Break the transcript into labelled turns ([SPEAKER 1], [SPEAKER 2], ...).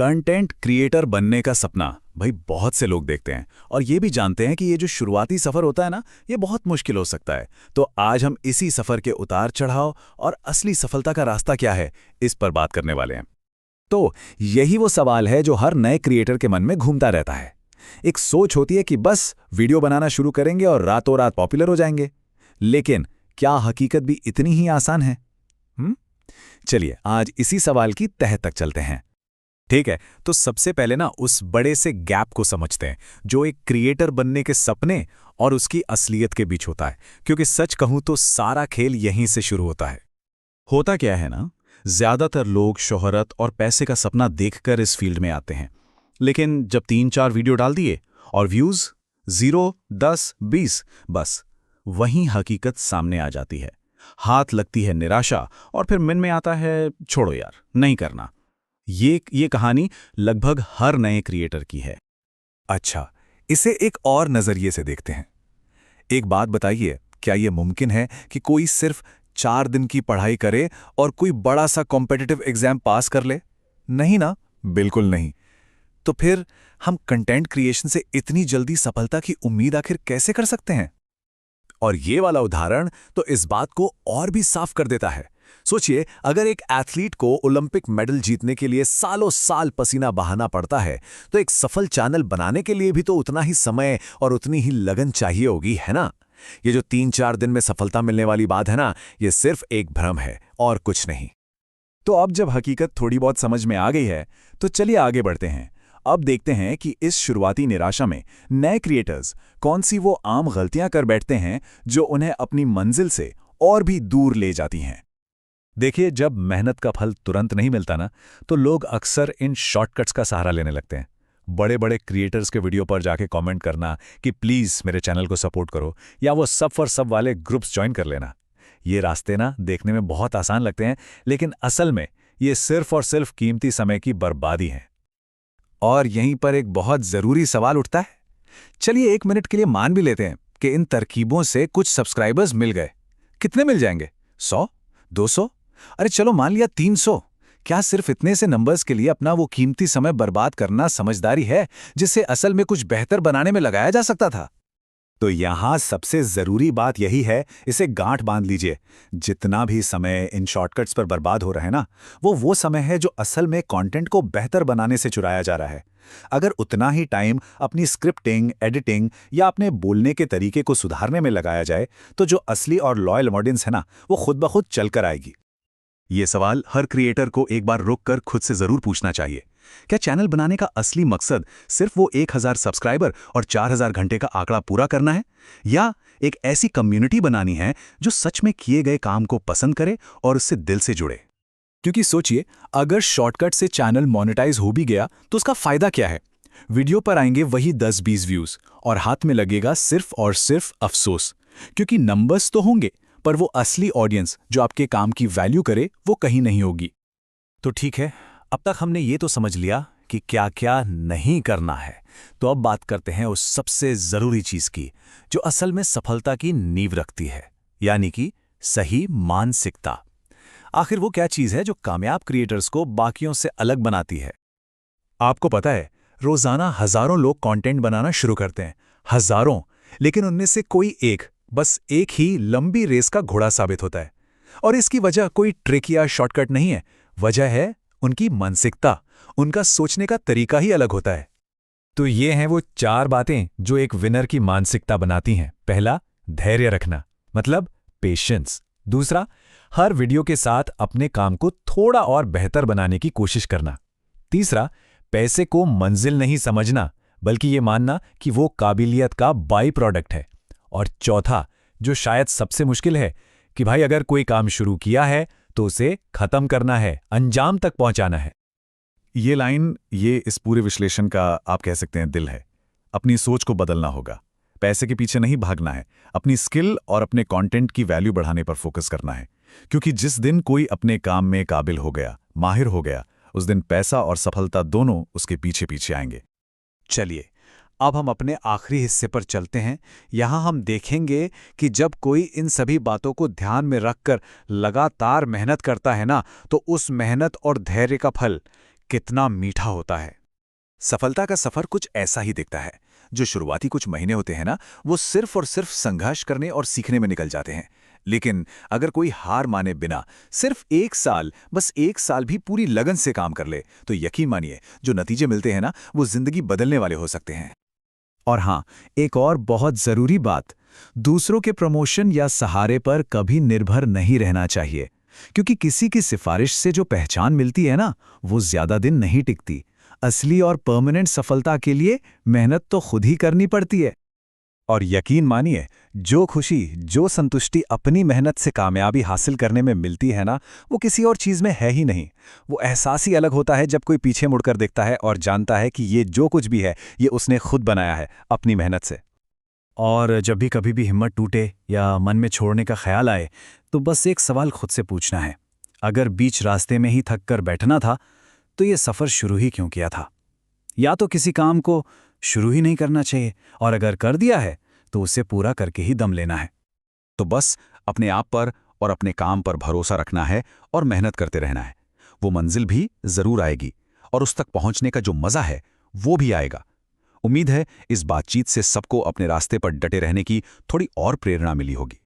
[SPEAKER 1] Content creator बनने का सपना भाई बहुत से लोग देखते हैं और ये भी जानते हैं कि ये जो शुरुआती सफर होता है ना, ये बहुत मुश्किल हो सकता है। तो आज हम इसी सफर के उतार चढ़ाव और असली सफलता का रास्ता क्या है, इस पर बात करने वाले हैं। तो यही वो सवाल है जो हर नए क्रिएटर के मन में घूमता रहता है। एक सोच होती है कि बस वीडियो बनाना शुरू करेंगे और रातों रात पॉपुलर हो जाएंगे। लेकिन क्या हकीकत भी इतनी ही आसान है? चलिए आज इसी सवाल की तह तक चलते हैं। ठीक है, तो सबसे पहले ना उस बड़े से गैप को समझते हैं जो एक क्रिएटर बनने के सपने और उसकी असलियत के बीच होता है। क्योंकि सच कहूं तो सारा खेल यहीं से शुरू होता है। होता क्या है ना, ज्यादातर लोग शोहरत और पैसे का सपना देखकर इस फील्ड में आते हैं। लेकिन जब 3-4 वीडियो डाल दिए और व्यूज 0, 10, 20, बस वहीं हकीकत सामने आ जाती है। हाथ लगती है निराशा और फिर मन में आता है छोड़ो यार, नहीं करना। ये कहानी लगभग हर नए क्रिएटर की है। अच्छा, इसे एक और नजरिए से देखते हैं। एक बात बताइए, क्या यह मुमकिन है कि कोई सिर्फ 4 दिन की पढ़ाई करे और कोई बड़ा सा कॉम्पिटिटिव एग्जाम पास कर ले? नहीं ना, बिल्कुल नहीं। तो फिर हम कंटेंट क्रिएशन से इतनी जल्दी सफलता की उम्मीद आखिर कैसे कर सकते हैं? और ये वाला उदाहरण तो इस बात को और भी साफ कर देता है। सोचिए, अगर एक एथलीट को ओलंपिक मेडल जीतने के लिए सालों साल पसीना बहाना पड़ता है, तो एक सफल चैनल बनाने के लिए भी तो उतना ही समय और उतनी ही लगन चाहिए होगी, है ना? ये जो 3-4 दिन में सफलता मिलने वाली बात है ना, ये सिर्फ एक भ्रम है और कुछ नहीं। तो अब जब हकीकत थोड़ी बहुत समझ में आ गई है, तो चलिए आगे बढ़ते हैं। अब देखते हैं कि इस शुरुआती निराशा में नए क्रिएटर्स कौन सी वो आम गलतियां कर बैठते हैं जो उन्हें अपनी मंजिल से और भी दूर ले जाती हैं। देखिए, जब मेहनत का फल तुरंत नहीं मिलता ना, तो लोग अक्सर इन शॉर्टकट्स का सहारा लेने लगते हैं। बड़े बड़े क्रिएटर्स के वीडियो पर जाके कमेंट करना कि प्लीज़ मेरे चैनल को सपोर्ट करो, या वो सब फॉर सब वाले ग्रुप्स ज्वाइन कर लेना। ये रास्ते ना देखने में बहुत आसान लगते हैं, लेकिन असल में ये सिर्फ और सिर्फ कीमती समय की बर्बादी है। और यहीं पर एक बहुत ज़रूरी सवाल उठता है। चलिए 1 मिनट के लिए मान भी लेते हैं कि इन तरकीबों से कुछ सब्सक्राइबर्स मिल गए। कितने मिल जाएंगे? 100? 200? अरे चलो मान लिया 300। क्या सिर्फ इतने से नंबर्स के लिए अपना वो कीमती समय बर्बाद करना समझदारी है, जिसे असल में कुछ बेहतर बनाने में लगाया जा सकता था? तो यहां सबसे जरूरी बात यही है, इसे गांठ बांध लीजिए। जितना भी समय इन शॉर्टकट्स पर बर्बाद हो रहा है ना, वो समय है जो असल में कंटेंट को बेहतर बनाने से चुराया जा रहा है। अगर उतना ही टाइम अपनी स्क्रिप्टिंग, एडिटिंग या अपने बोलने के तरीके को सुधारने में लगाया जाए, तो जो असली और लॉयल ऑडियंस है ना, वो खुद ब खुद चलकर आएगी। ये सवाल हर क्रिएटर को एक बार रुककर खुद से जरूर पूछना चाहिए। क्या चैनल बनाने का असली मकसद सिर्फ वो 1000 सब्सक्राइबर और 4000 घंटे का आंकड़ा पूरा करना है, या एक ऐसी कम्युनिटी बनानी है जो सच में किए गए काम को पसंद करे और उससे दिल से जुड़े? क्योंकि सोचिए, अगर शॉर्टकट से चैनल मोनेटाइज हो भी गया तो उसका फायदा क्या है? वीडियो पर आएंगे वही 10-20 व्यूज और हाथ में लगेगा सिर्फ और सिर्फ अफसोस। क्योंकि नंबर्स तो होंगे, पर वो असली ऑडियंस जो आपके काम की वैल्यू करे, वो कहीं नहीं होगी। तो ठीक है, अब तक हमने ये तो समझ लिया कि क्या क्या नहीं करना है। तो अब बात करते हैं उस सबसे जरूरी चीज की, जो असल में सफलता की नींव रखती है, यानी कि सही मानसिकता। आखिर वो क्या चीज है जो कामयाब क्रिएटर्स को बाकियों से अलग बनाती है? आपको पता है, रोजाना हजारों लोग कंटेंट बनाना शुरू करते हैं, हजारों। लेकिन उनमें से कोई एक, बस एक ही लंबी रेस का घोड़ा साबित होता है। और इसकी वजह कोई ट्रिक या शॉर्टकट नहीं है, वजह है उनकी मानसिकता। उनका सोचने का तरीका ही अलग होता है। तो ये हैं वो 4 बातें जो एक विनर की मानसिकता बनाती हैं। पहला, धैर्य रखना, मतलब पेशेंस। दूसरा, हर वीडियो के साथ अपने काम को थोड़ा और बेहतर बनाने की कोशिश करना। तीसरा, पैसे को मंजिल नहीं समझना, बल्कि ये मानना कि वो काबिलियत का बाई प्रोडक्ट है। और चौथा, जो शायद सबसे मुश्किल है, कि भाई अगर कोई काम शुरू किया है तो उसे खत्म करना है, अंजाम तक पहुंचाना है। ये लाइन, ये इस पूरे विश्लेषण का आप कह सकते हैं दिल है। अपनी सोच को बदलना होगा, पैसे के पीछे नहीं भागना है, अपनी स्किल और अपने कंटेंट की वैल्यू बढ़ाने पर फोकस करना है। क्योंकि जिस दिन कोई अपने काम में काबिल हो गया, माहिर हो गया, उस दिन पैसा और सफलता दोनों उसके पीछे पीछे आएंगे। चलिए अब हम अपने आखिरी हिस्से पर चलते हैं। यहाँ हम देखेंगे कि जब कोई इन सभी बातों को ध्यान में रखकर लगातार मेहनत करता है ना, तो उस मेहनत और धैर्य का फल कितना मीठा होता है। सफलता का सफर कुछ ऐसा ही दिखता है। जो शुरुआती कुछ महीने होते हैं ना, वो सिर्फ और सिर्फ संघर्ष करने और सीखने में निकल जाते हैं। लेकिन अगर कोई हार माने बिना सिर्फ 1 साल, बस 1 साल भी पूरी लगन से काम कर ले, तो यकीन मानिए जो नतीजे मिलते हैं ना, वो जिंदगी बदलने वाले हो सकते हैं। और हाँ, एक और बहुत जरूरी बात, दूसरों के प्रमोशन या सहारे पर कभी निर्भर नहीं रहना चाहिए, क्योंकि किसी की सिफारिश से जो पहचान मिलती है ना, वो ज्यादा दिन नहीं टिकती। असली और परमानेंट सफलता के लिए मेहनत तो खुद ही करनी पड़ती है। और यकीन मानिए, जो खुशी, जो संतुष्टि अपनी मेहनत से कामयाबी हासिल करने में मिलती है ना, वो किसी और चीज़ में है ही नहीं। वो एहसास ही अलग होता है जब कोई पीछे मुड़कर देखता है और जानता है कि ये जो कुछ भी है, ये उसने खुद बनाया है अपनी मेहनत से। और जब भी कभी भी हिम्मत टूटे या मन में छोड़ने का ख्याल आए, तो बस एक सवाल खुद से पूछना है, अगर बीच रास्ते में ही थक कर बैठना था, तो ये सफ़र शुरू ही क्यों किया था? या तो किसी काम को शुरू ही नहीं करना चाहिए, और अगर कर दिया है तो उसे पूरा करके ही दम लेना है। तो बस अपने आप पर और अपने काम पर भरोसा रखना है और मेहनत करते रहना है। वो मंजिल भी जरूर आएगी और उस तक पहुंचने का जो मजा है वो भी आएगा। उम्मीद है इस बातचीत से सबको अपने रास्ते पर डटे रहने की थोड़ी और प्रेरणा मिली होगी।